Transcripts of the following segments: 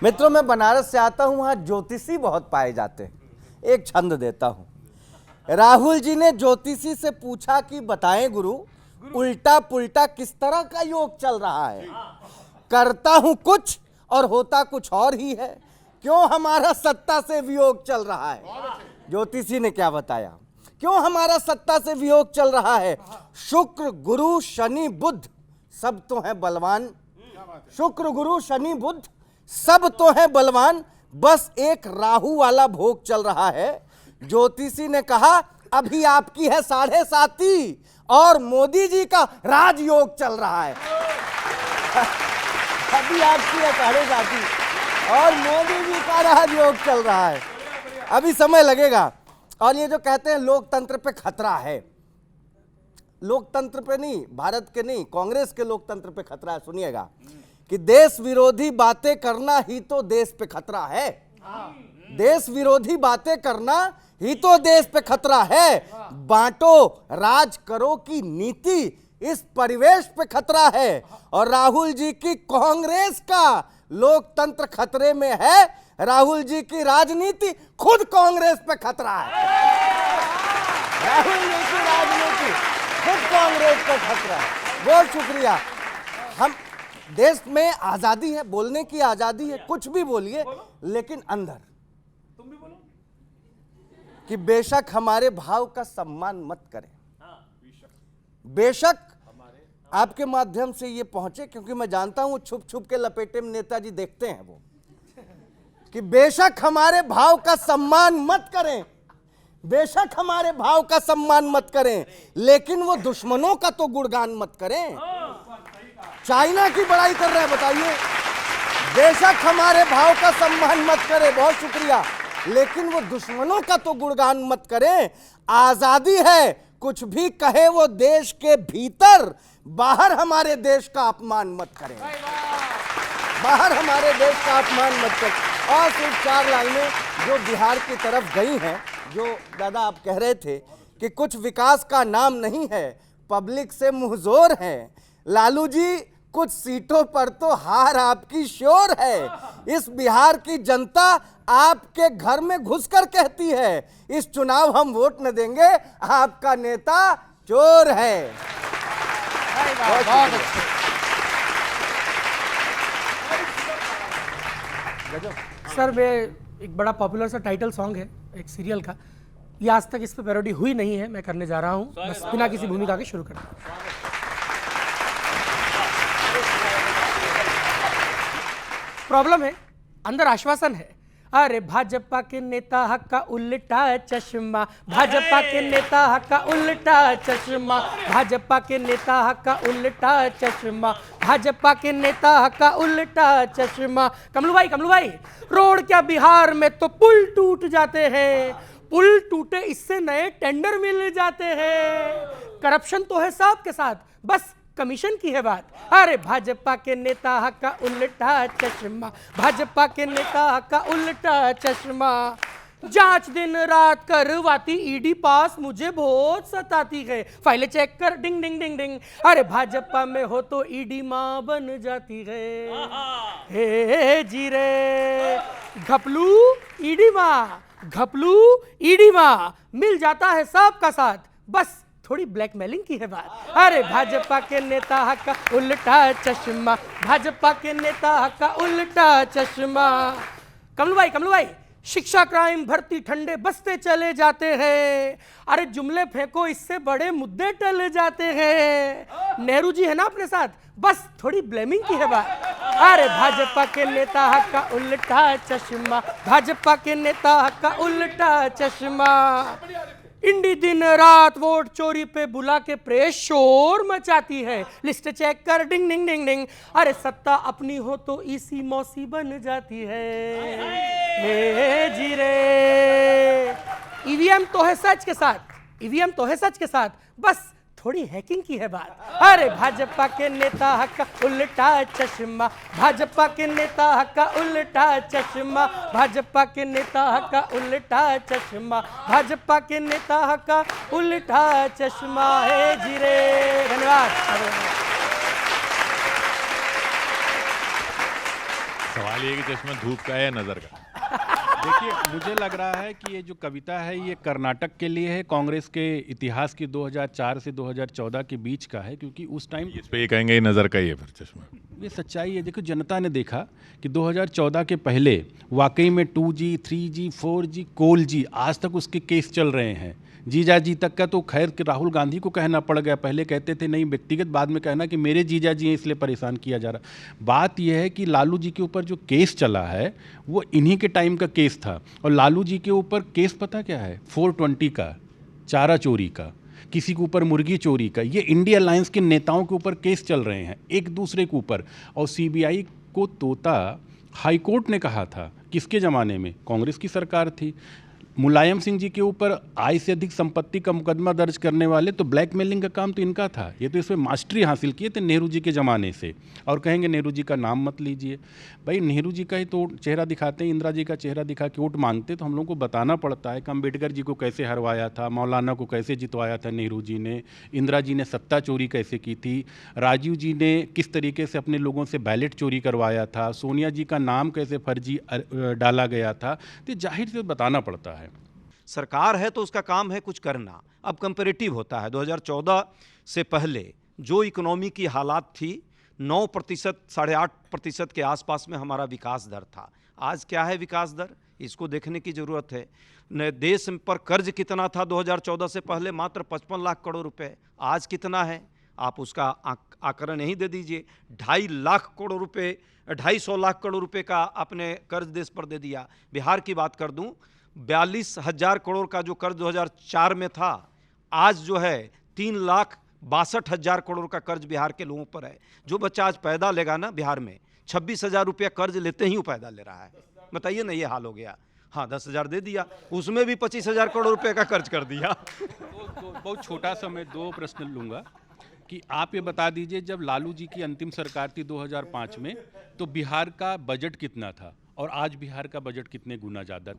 मित्रों, मैं बनारस से आता हूं, वहां ज्योतिषी बहुत पाए जाते हैं। एक छंद देता हूं। राहुल जी ने ज्योतिषी से पूछा कि बताएं गुरु, उल्टा पुल्टा किस तरह का योग चल रहा है। करता हूं कुछ और होता कुछ और ही है, क्यों हमारा सत्ता से वियोग चल रहा है। ज्योतिषी ने क्या बताया, क्यों हमारा सत्ता से वियोग चल रहा है। शुक्र गुरु शनि बुध सब तो है बलवान, शुक्र गुरु शनि बुध सब तो है बलवान, बस एक राहु वाला भोग चल रहा है। ज्योतिषी ने कहा अभी आपकी है 7.5 और मोदी जी का राजयोग चल रहा है। अभी आपकी है 7.5 और मोदी जी का राजयोग चल रहा है। अभी समय लगेगा। और ये जो कहते हैं लोकतंत्र पे खतरा है, लोकतंत्र पे नहीं, भारत के नहीं, कांग्रेस के लोकतंत्र पे खतरा है। सुनिएगा कि देश विरोधी बातें करना ही तो देश पे खतरा है। देश विरोधी बातें करना ही तो देश पे खतरा है। बांटो राज करो की नीति इस परिवेश पे खतरा है। और राहुल जी की कांग्रेस का लोकतंत्र खतरे में है। राहुल जी की राजनीति खुद कांग्रेस पे खतरा है। राहुल जी की राजनीति खुद कांग्रेस पे खतरा है। बहुत शुक्रिया। हम देश में आजादी है, बोलने की आजादी है, कुछ भी बोलिए, लेकिन अंदर तुम भी बोलो कि बेशक हमारे भाव का सम्मान मत करें। बेशक आपके माध्यम से ये पहुंचे, क्योंकि मैं जानता हूं छुप छुप के लपेटे में नेताजी देखते हैं वो, कि बेशक हमारे भाव का सम्मान मत करें, बेशक हमारे भाव का सम्मान मत करें, लेकिन वो दुश्मनों का तो गुणगान मत करें। चाइना की बड़ाई कर रहे हैं, बताइए। बेशक हमारे भाव का सम्मान मत करें, बहुत शुक्रिया, लेकिन वो दुश्मनों का तो गुणगान मत करें। आजादी है, कुछ भी कहे वो देश के भीतर, बाहर हमारे देश का अपमान मत करें। बाहर हमारे देश का अपमान मत करें। और सिर्फ 4 लाइनें जो बिहार की तरफ गई हैं, जो दादा आप कह रहे थे कि कुछ विकास का नाम नहीं है, पब्लिक से मुंहजोर है। लालू जी कुछ सीटों पर तो हार आपकी श्योर है। इस बिहार की जनता आपके घर में घुसकर कहती है इस चुनाव हम वोट न देंगे, आपका नेता चोर है। बहुत अच्छे। सर, मैं एक बड़ा पॉपुलर सा टाइटल सॉन्ग है एक सीरियल का, ये आज तक इस पे पैरोडी हुई नहीं है, मैं करने जा रहा हूँ, बस बिना किसी भूमिका के शुरू करता हूँ। प्रॉब्लम है, अंदर आश्वासन है। अरे भाजपा के नेता का उल्टा चश्मा, भाजपा के नेता का उल्टा चश्मा, भाजपा के नेता का उल्टा चश्मा, भाजपा के नेता का उल्टा चश्मा। कमलू भाई, रोड क्या बिहार में तो पुल टूट जाते हैं, पुल टूटे इससे नए टेंडर मिल जाते हैं। करप्शन तो है साहब के साथ, बस कमीशन की है बात। अरे भाजपा के नेता का उल्टा चश्मा, भाजपा के नेता का उल्टा चश्मा। जांच दिन रात करवाती ईडी पास मुझे बहुत सताती है, फाइलें चेक कर डिंग डिंग डिंग डिंग। अरे भाजपा में हो तो ईडी मां बन जाती है। हे जीरे घपलू ईडी मां, घपलू ईडी मां, मिल जाता है सबका साथ, बस थोड़ी ब्लैकमेलिंग की है बात। अरे भाजपा के नेता का उल्टा चश्मा, भाजपा के नेता का उल्टा चश्मा। कमलू भाई, शिक्षा क्राइम भर्ती ठंडे बसते चले जाते हैं। अरे जुमले फेंको इससे बड़े मुद्दे टल जाते हैं। नेहरू जी है ना अपने साथ, बस थोड़ी ब्लेमिंग की है बात। अरे भाजपा के नेता का उल्टा चश्मा, भाजपा के नेता का उल्टा चश्मा। इंडी दिन रात वोट चोरी पे बुला के प्रेस शोर मचाती है, लिस्ट चेक कर डिंग डिंग डिंग डिंग। अरे सत्ता अपनी हो तो इसी मौसी बन जाती है। हे जीरे ईवीएम तो है सच के साथ, ईवीएम तो है सच के साथ, बस थोड़ी हैकिंग की है बात। अरे भाजपा के नेता का उल्टा चश्मा, भाजपा के नेता का उल्टा चश्मा, भाजपा के नेता का उल्टा चश्मा, भाजपा के नेता का उल्टा चश्मा है जीरे। धन्यवाद। सवाल ये है कि चश्मा धूप का है या नजर का। देखिए, मुझे लग रहा है कि ये जो कविता है ये कर्नाटक के लिए है, कांग्रेस के इतिहास की 2004 से 2014 के बीच का है, क्योंकि उस टाइम इस पे ये कहेंगे ये नजर का ही है फिर चश्मा। ये सच्चाई है। देखो, जनता ने देखा कि 2014 के पहले वाकई में 2G, 3G, 4G, कोल जी आज तक उसके केस चल रहे हैं। जीजा जी तक का तो खैर कि राहुल गांधी को कहना पड़ गया। पहले कहते थे नहीं व्यक्तिगत, बाद में कहना कि मेरे जीजा जी हैं इसलिए परेशान किया जा रहा। बात यह है कि लालू जी के ऊपर जो केस चला है वो इन्हीं के टाइम का केस था। और लालू जी के ऊपर केस पता क्या है? 420 का, चारा चोरी का, किसी के ऊपर मुर्गी चोरी का। ये इंडिया अलायंस के नेताओं के ऊपर केस चल रहे हैं एक दूसरे के ऊपर। और सीबीआई को तोता हाईकोर्ट ने कहा था, किसके ज़माने में? कांग्रेस की सरकार थी। मुलायम सिंह जी के ऊपर आय से अधिक संपत्ति का मुकदमा दर्ज करने वाले, तो ब्लैकमेलिंग का काम तो इनका था। ये तो इसमें मास्टरी हासिल किए थे नेहरू जी के ज़माने से। और कहेंगे नेहरू जी का नाम मत लीजिए। भाई नेहरू जी का ही तो चेहरा दिखाते हैं, इंदिरा जी का चेहरा दिखा के वोट मांगते, तो हम लोग को बताना पड़ता है कि अम्बेडकर जी को कैसे हरवाया था, मौलाना को कैसे जितवाया था नेहरू जी ने, इंदिरा जी ने सत्ता चोरी कैसे की थी, राजीव जी ने किस तरीके से अपने लोगों से बैलेट चोरी करवाया था, सोनिया जी का नाम कैसे फर्जी डाला गया था। तो जाहिर से बताना पड़ता है। सरकार है तो उसका काम है कुछ करना। अब कंपैरेटिव होता है। 2014 से पहले जो इकोनॉमी की हालात थी, 9%, 8.5% के आसपास में हमारा विकास दर था। आज क्या है विकास दर, इसको देखने की ज़रूरत है। देश पर कर्ज कितना था 2014 से पहले? मात्र 55 लाख करोड़ रुपए। आज कितना है? आप उसका आकलन यही दे दीजिए। 2.5 लाख करोड़ रुपए, 250 लाख करोड़ रुपए का आपने कर्ज देश पर दे दिया। बिहार की बात कर दूं, 42,000 करोड़ का जो कर्ज 2004 में था, आज जो है 3,62,000 करोड़ का कर्ज बिहार के लोगों पर है। जो बच्चा आज पैदा लेगा ना बिहार में, 26,000 रुपया कर्ज लेते ही वो पैदा ले रहा है। बताइए ना, ये हाल हो गया। हाँ, 10,000 दे दिया, उसमें भी 25,000 करोड़ रुपए का कर्ज कर दिया। बहुत छोटा सा मैं 2 प्रश्न लूँगा कि आप ये बता दीजिए, जब लालू जी की अंतिम सरकार थी 2005 में, तो बिहार का बजट कितना था और आज बिहार का बजट कितने गुना ज़्यादा?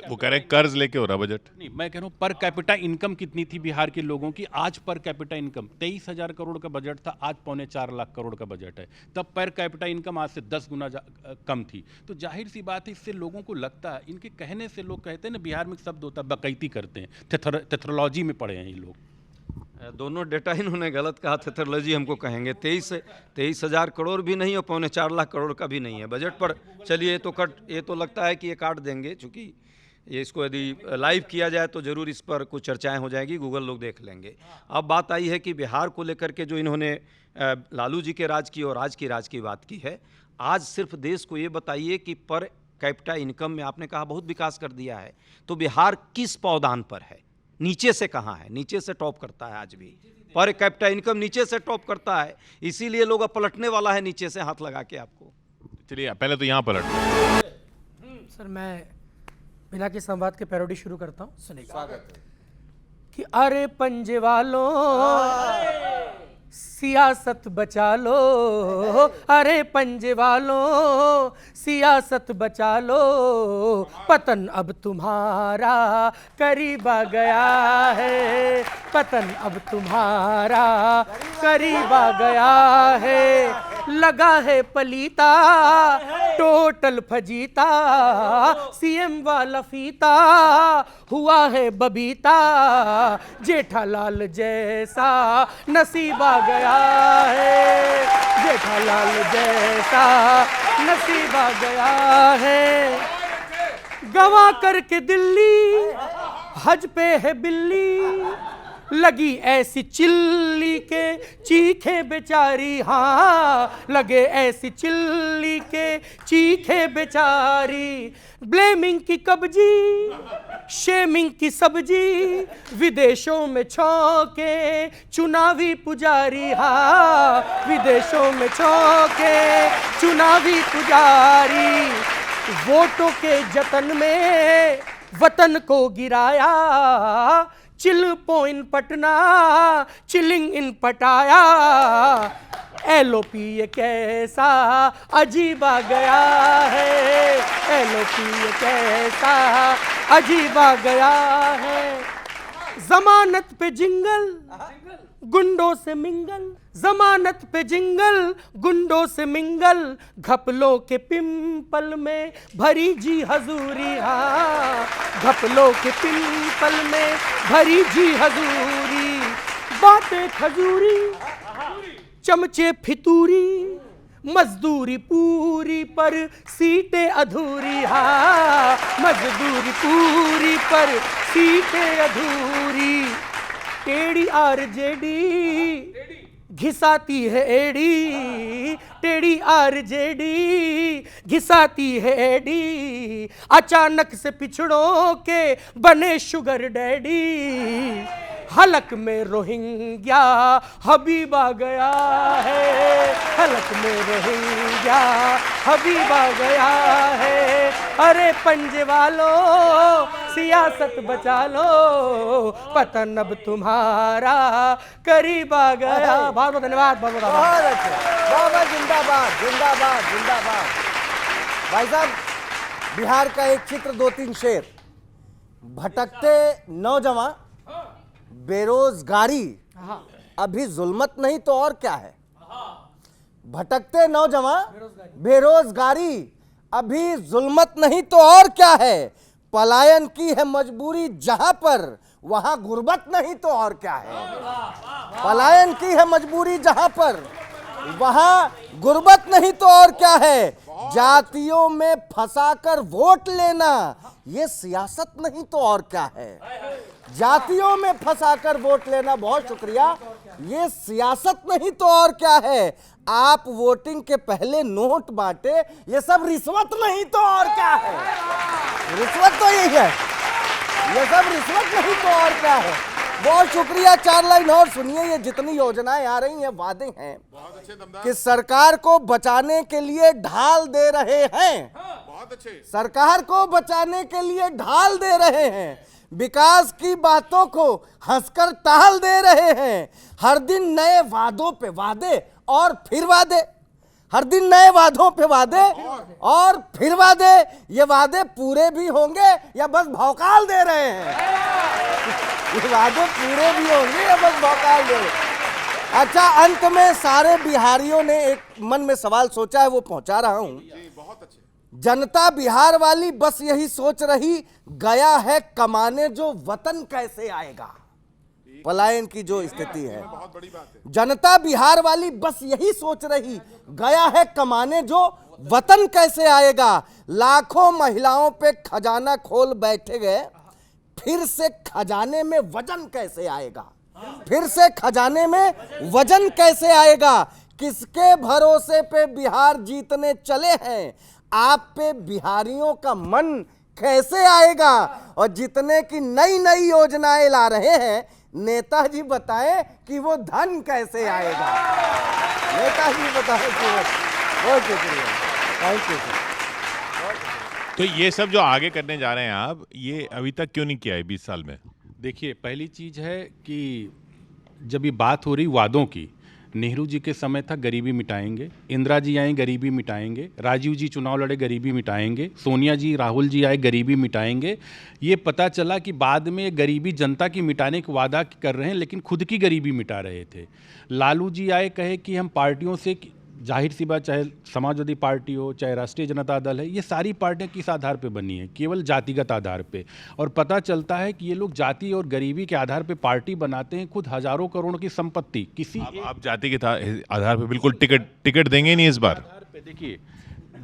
वो कह रहे कर्ज लेके हो रहा बजट। नहीं, मैं कह रहा हूँ पर कैपिटा इनकम कितनी थी बिहार के लोगों की। आज पर कैपिटा इनकम 23,000 करोड़ का बजट था, आज 3.25 लाख करोड़ का बजट है। तब पर कैपिटा इनकम आज से 10 गुना कम थी। तो जाहिर सी बात है, इससे लोगों को लगता है, इनके कहने से लोग कहते हैं ना, बिहार में शब्द होता है बकैती करते हैं, थेथरोलॉजी में पढ़े हैं ये लोग। दोनों डेटा इन्होंने गलत कहा, थेथरोलॉजी हमको कहेंगे। 23,000 करोड़ भी नहीं और 3.25 लाख करोड़ का भी नहीं है बजट पर। चलिए, ये तो लगता है कि ये काट देंगे, चूँकि ये इसको यदि लाइव किया जाए तो ज़रूर इस पर कुछ चर्चाएं हो जाएगी, गूगल लोग देख लेंगे। अब बात आई है कि बिहार को लेकर के जो इन्होंने लालू जी के राज की और आज की राज की बात की है। आज सिर्फ देश को ये बताइए कि पर कैपिटा इनकम में आपने कहा बहुत विकास कर दिया है, तो बिहार किस पावदान पर है? नीचे से कहाँ है? नीचे से टॉप करता है आज भी। पर कैपिटा इनकम नीचे से टॉप करता है, इसीलिए लोग अब पलटने वाला है नीचे से हाथ लगा के आपको। चलिए पहले तो यहाँ पलट। सर, मैं बिना के संवाद के पैरोडी शुरू करता हूँ, सुनिएगा। कि अरे पंजे वालों सियासत बचा लो, अरे पंजे वालों सियासत बचा लो, पतन अब तुम्हारा करीब आ गया है, पतन अब तुम्हारा करीब आ गया है। लगा है पलीता टोटल फजीता, सीएम वाला फीता हुआ है बबीता, जेठालाल जैसा नसीब आ गया है, जेठालाल जैसा नसीब आ गया है। गवा करके दिल्ली हज पे है बिल्ली, लगी ऐसी चिल्ली के चीखे बेचारी, हाँ लगे ऐसी चिल्ली के चीखे बेचारी। ब्लेमिंग की कब्जी, शेमिंग की सब्जी, विदेशों में छौके चुनावी पुजारी, हाँ विदेशों में छौके चुनावी पुजारी। वोटों के जतन में वतन को गिराया, chill point Patna chilling in पटाया। एलओपी ये कैसा अजीब आ गया है, एलओपी ये कैसा अजीब आ गया है। जमानत पे जिंगल गुंडों से मिंगल, जमानत पे जिंगल, गुंडों से मिंगल, घपलों के पिंपल में भरी जी हजूरी, हाँ घपलों के पिंपल में भरी जी हजूरी, बातें खजूरी, चमचे फितूरी, मजदूरी पूरी पर सीटें अधूरी, हाँ मजदूरी पूरी पर सीटें अधूरी, टेढ़ी आरजेडी घिसाती है एड़ी, टेढ़ी आरजेडी घिसाती है एड़ी, अचानक से पिछड़ों के बने शुगर डैडी, हलक में रोहिंग्या हबीबा गया है, हलक में रोहिंग्या हबीबा गया है, अरे पंजे वालों सियासत बचा लो, पतन अब तुम्हारा करीब आ गया। बहुत बहुत धन्यवाद, बहुत बहुत बहुत अच्छे, बाबा जिंदाबाद जिंदाबाद जिंदाबाद। भाई साहब, बिहार का एक चित्र, 2-3 शेर। भटकते नौजवान, बेरोजगारी, अभी जुल्मत नहीं तो और क्या है। भटकते नौजवान, बेरोजगारी, अभी जुल्मत नहीं तो और क्या है। पलायन की है मजबूरी जहां पर, वहां गुर्बत नहीं तो और क्या है। पलायन की है मजबूरी जहां पर, वहां गुर्बत नहीं तो और क्या है। जातियों में फंसाकर वोट लेना, ये सियासत नहीं तो और क्या है। जातियों में फंसाकर वोट लेना, बहुत शुक्रिया, ये सियासत नहीं तो और क्या है। आप वोटिंग के पहले नोट बांटे, ये सब रिश्वत नहीं तो और क्या है। रिश्वत तो यही है, ये सब रिश्वत नहीं तो और क्या है। बहुत शुक्रिया। 4 लाइन और सुनिए। ये जितनी योजनाएं आ रही हैं, वादे हैं कि सरकार को बचाने के लिए ढाल दे रहे हैं, सरकार को बचाने के लिए ढाल दे रहे हैं, विकास की बातों को हंसकर टाल दे रहे हैं। हर दिन नए वादों पे वादे और फिर वादे, हर दिन नए वादों पे वादे और फिर वादे। ये वादे पूरे भी होंगे या बस भौकाल दे रहे हैं। ये वादे पूरे भी होंगे या बस भौकाल दे रहे हैं। अच्छा, अंत में सारे बिहारियों ने एक मन में सवाल सोचा है, वो पहुंचा रहा हूं। जनता बिहार वाली बस यही सोच रही, गया है कमाने जो वतन कैसे आएगा। पलायन की जो स्थिति है, जनता बिहार वाली बस यही सोच रही, गया है कमाने जो वतन कैसे आएगा। लाखों महिलाओं पे खजाना खोल बैठे गए, फिर से खजाने में वजन कैसे आएगा। फिर से खजाने में वजन कैसे आएगा। किसके भरोसे पे बिहार जीतने चले हैं, आप पे बिहारियों का मन कैसे आएगा। और जितने की नई नई योजनाएं ला रहे हैं, नेताजी बताएं कि वो धन कैसे आएगा। नेताजी बताएं कि वो। बहुत शुक्रिया, थैंक यू सर। तो ये सब जो आगे करने जा रहे हैं आप, ये अभी तक क्यों नहीं किया है 20 साल में? देखिए, पहली चीज़ है कि जब ये बात हो रही वादों की, नेहरू जी के समय था गरीबी मिटाएंगे, इंदिरा जी आए गरीबी मिटाएंगे, राजीव जी चुनाव लड़े गरीबी मिटाएंगे, सोनिया जी राहुल जी आए गरीबी मिटाएंगे। ये पता चला कि बाद में गरीबी जनता की मिटाने का वादा कर रहे हैं, लेकिन खुद की गरीबी मिटा रहे थे। लालू जी आए, कहे कि हम पार्टियों से, जाहिर सी बात, चाहे समाजवादी पार्टी हो, चाहे राष्ट्रीय जनता दल है, ये सारी पार्टियां किस आधार पे बनी हैं? केवल जातिगत आधार पे। और पता चलता है कि ये लोग जाति और गरीबी के आधार पे पार्टी बनाते हैं। खुद हजारों करोड़ की संपत्ति किसी आप जाति के आधार पे बिल्कुल टिकट देंगे नहीं इस बार? आधार पे देखिए,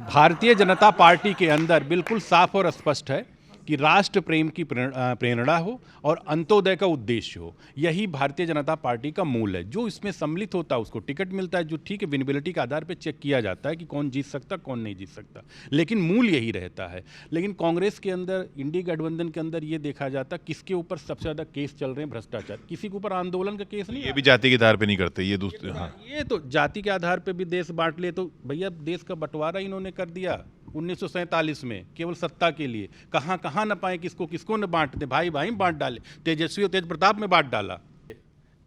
भारतीय जनता पार्टी के अंदर बिल्कुल साफ और स्पष्ट है कि राष्ट्र प्रेम की प्रेरणा हो और अंत्योदय का उद्देश्य हो। यही भारतीय जनता पार्टी का मूल है। जो इसमें सम्मिलित होता है उसको टिकट मिलता है, जो ठीक है विनेबिलिटी के आधार पर चेक किया जाता है कि कौन जीत सकता कौन नहीं जीत सकता, लेकिन मूल यही रहता है। लेकिन कांग्रेस के अंदर, इंडिया गठबंधन के अंदर ये देखा जाता किसके ऊपर सबसे ज़्यादा केस चल रहे हैं, भ्रष्टाचार। किसी के ऊपर आंदोलन का केस नहीं। ये भी जाति के आधार पे नहीं करते, ये दूसरे। हाँ, ये तो जाति के आधार पे भी देश बांट ले, तो भैया देश का बंटवारा इन्होंने कर दिया 1947 में केवल सत्ता के लिए। कहाँ कहाँ न पाए, किसको किसको न बांट दे, भाई भाई बांट डाले। तेजस्वी और तेज प्रताप में बांट डाला।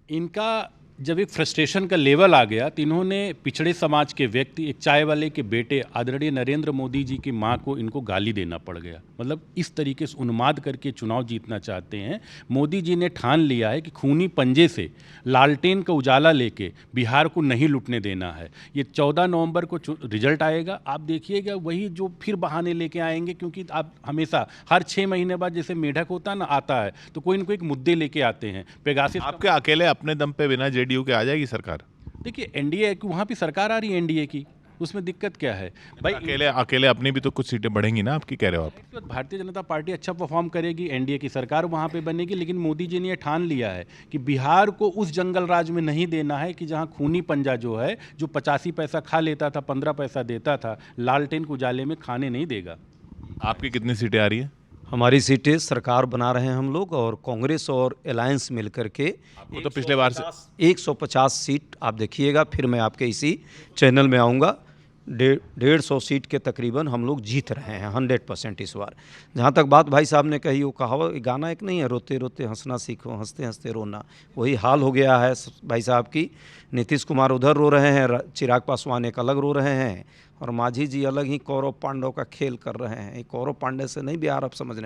इनका जब एक फ्रस्ट्रेशन का लेवल आ गया तो इन्होंने पिछड़े समाज के व्यक्ति, एक चाय वाले के बेटे आदरणीय नरेंद्र मोदी जी की मां को इनको गाली देना पड़ गया। मतलब इस तरीके से उन्माद करके चुनाव जीतना चाहते हैं। मोदी जी ने ठान लिया है कि खूनी पंजे से लालटेन का उजाला लेके बिहार को नहीं लुटने देना है। ये 14 नवंबर को रिजल्ट आएगा, आप देखिएगा वही जो फिर बहाने लेके आएंगे, क्योंकि आप हमेशा हर 6 महीने बाद जैसे मेढक होता ना आता है तो कोई न कोई एक मुद्दे लेके आते हैं। पेगासिस आपके अकेले अपने दम पे बिना जेडीयू के आ जाएगी सरकार? देखिए एनडीए की वहाँ पे सरकार आ रही है एनडीए की, उसमें दिक्कत क्या है भाई? अकेले अपनी भी तो कुछ सीटें बढ़ेंगी ना आपकी, कह रहे हो आप? इस वक्त भारतीय जनता पार्टी अच्छा परफॉर्म करेगी, एनडीए की सरकार वहाँ पे बनेगी, लेकिन मोदी जी ने ये ठान लिया है कि बिहार को उस जंगल राज में नहीं देना है कि जहाँ खूनी पंजा जो है, जो 85 पैसा खा लेता था, 15 पैसा देता था, लालटेन को उजाले में खाने नहीं देगा। आपकी कितनी सीटें आ रही है? हमारी सीटें सरकार बना रहे हैं हम लोग, और कांग्रेस और अलायंस मिलकर के वो तो पिछले बार से 150 सीट आप देखिएगा। फिर मैं आपके इसी चैनल में आऊँगा। 150 सीट के तकरीबन हम लोग जीत रहे हैं 100% इस बार। जहाँ तक बात भाई साहब ने कही, वो कहावत गाना एक नहीं है, रोते रोते हंसना सीखो, हंसते हंसते रोना, वही हाल हो गया है भाई साहब की। नीतीश कुमार उधर रो रहे हैं, चिराग पासवान एक अलग रो रहे हैं, और मांझी जी अलग ही कौरव पांडव का खेल कर रहे हैं। कौरव पांडव से नहीं बिहार अब समझने वाले।